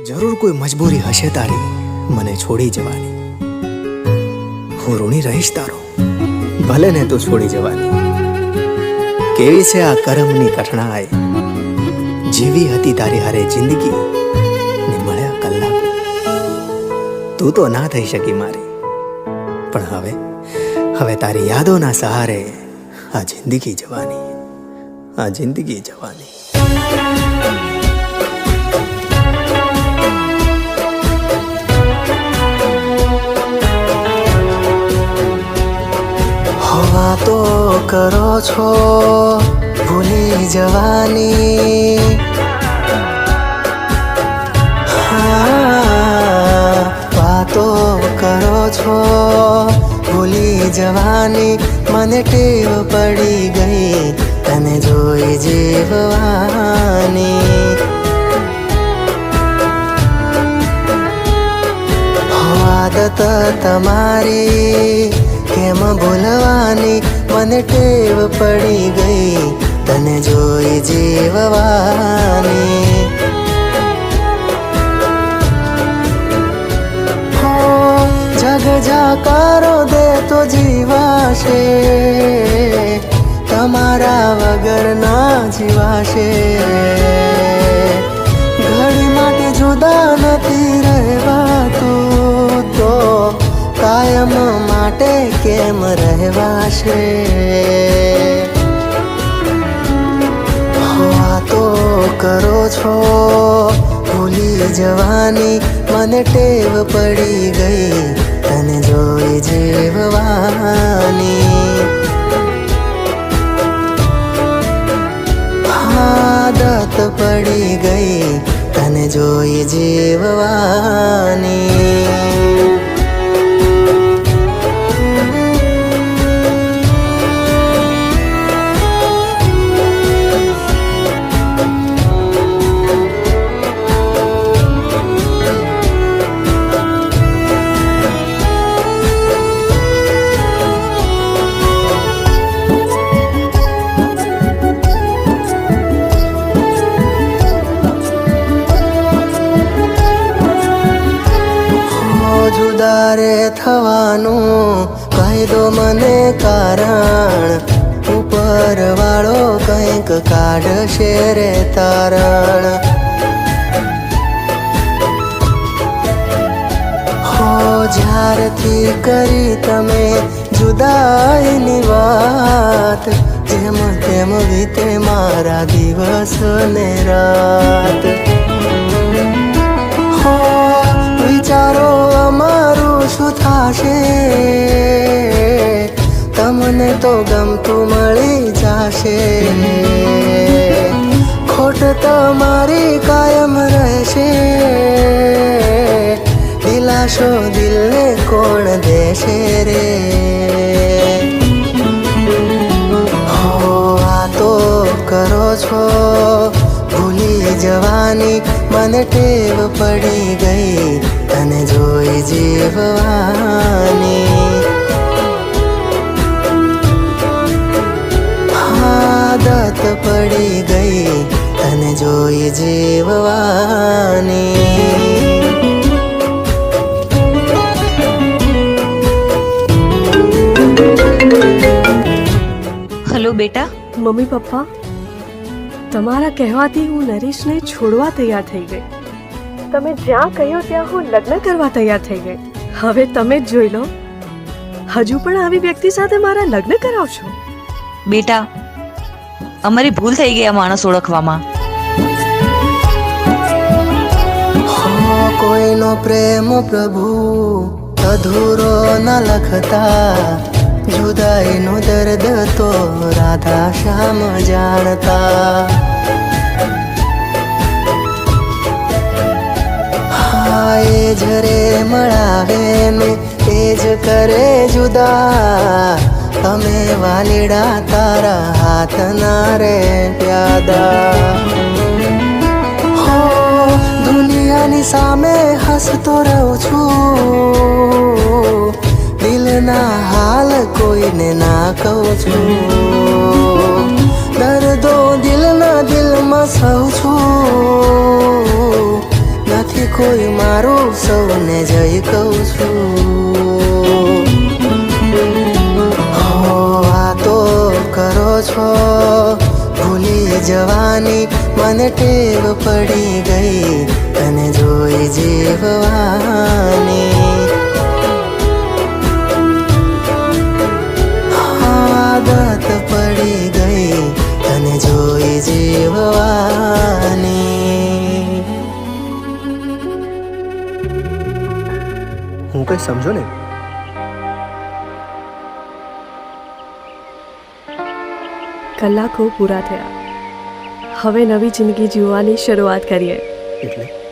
જરૂર કોઈ મજબૂરી હશે તારી મને છોડી જવાની. હું ઋણી રહીશ તારો, ભલે ને તું છોડી જવાની. કેવી છે આ કરમની કઠણાઈ, જીવી હતી તારી હારે જિંદગી ને મળ્યા કલાકો. તું તો ના થઈ શકી મારી, પણ હવે તારી યાદોના સહારે આ જિંદગી જવાની, આ જિંદગી જવાની. વાતો કરો છો ભૂલી જવાની, વાતો કરો છો ભૂલી જવાની. મને ટેવ પડી ગઈ તને જોઈ જીવવાની. આદત તમારી કેમ ભૂલવાની, મને ટેવ પડી ગઈ તને જોઈ જીવવાની. જગ જાકારો દે તો જીવાશે, તમારા વગર ના જીવાશે. ઘડી માટે જુદા નથી રહેવાતું તો કાયમ માટે કેમ રહેવાશે. વાતો કરો છો ભૂલી જવાની, મને ટેવ પડી ગઈ તને જોઈ જીવવાની. આદત પડી ગઈ તને જોઈ જીવવાની. જુદારે થવાનું કહી દો મને કારણ, ઉપર વાળો કંઈક કાઢશે રે તારણ. હો જ્યારથી કરી તમે જુદાઈની વાત, જેમ તેમ વીતે મારા દિવસ ને રાત. વિચારો અમારું શું થાશે, તમને તો ગમતું મળી જશે. ખોટ તમારી કાયમ રહેશે, દિલાશો દિલને કોણ દેશે રે. હો વાતો કરો છો ભૂલી જવાની, મને ટેવ પડી ગઈ તને જોઈ જીવવાની. આદત પડી ગઈ તને જોઈ જીવવાની. હલો બેટા. મમ્મી પપ્પા, તમારા કહેવાથી હું નરેશને છોડવા તૈયાર થઈ ગઈ. તમે જ્યાં કહ્યું ત્યાં હું લગ્ન કરવા તૈયાર થઈ ગઈ. હવે તમે જ જોઈ લો, હજુ પણ આવી વ્યક્તિ સાથે મારા લગ્ન કરાવશો? બેટા, અમારી ભૂલ થઈ ગઈ આ માણસ ઓળખવામાં. કોઈનો પ્રેમ પ્રભુ અધૂરો ન લખતા, જુદાઈનું દર્દ તો રાધા શ્યામ જાણતા. હા એ જ રે મળાવે ને એ જ કરે જુદા, તમે વાલીડા તારા હાથ ના રે પ્યાદા. હો દુનિયાની સામે હસતો રહું છું, દિલના હાલ કોઈને ના કહું છું. દર્દો દિલના દિલમાં સહુ છું, કે કોઈ મારું સૌને જય કહું છું. હો વાતો કરો છો ભૂલી જવાની, મને ટેવ પડી ગઈ તને જોઈ જીવવાની. આદત પડી ગઈ તને જોઈ જીવવાની. હું કઈ સમજો ને. કલાકો પૂરા થયા. હવે નવી જિંદગી જીવવાની શરૂઆત કરીએ. એટલે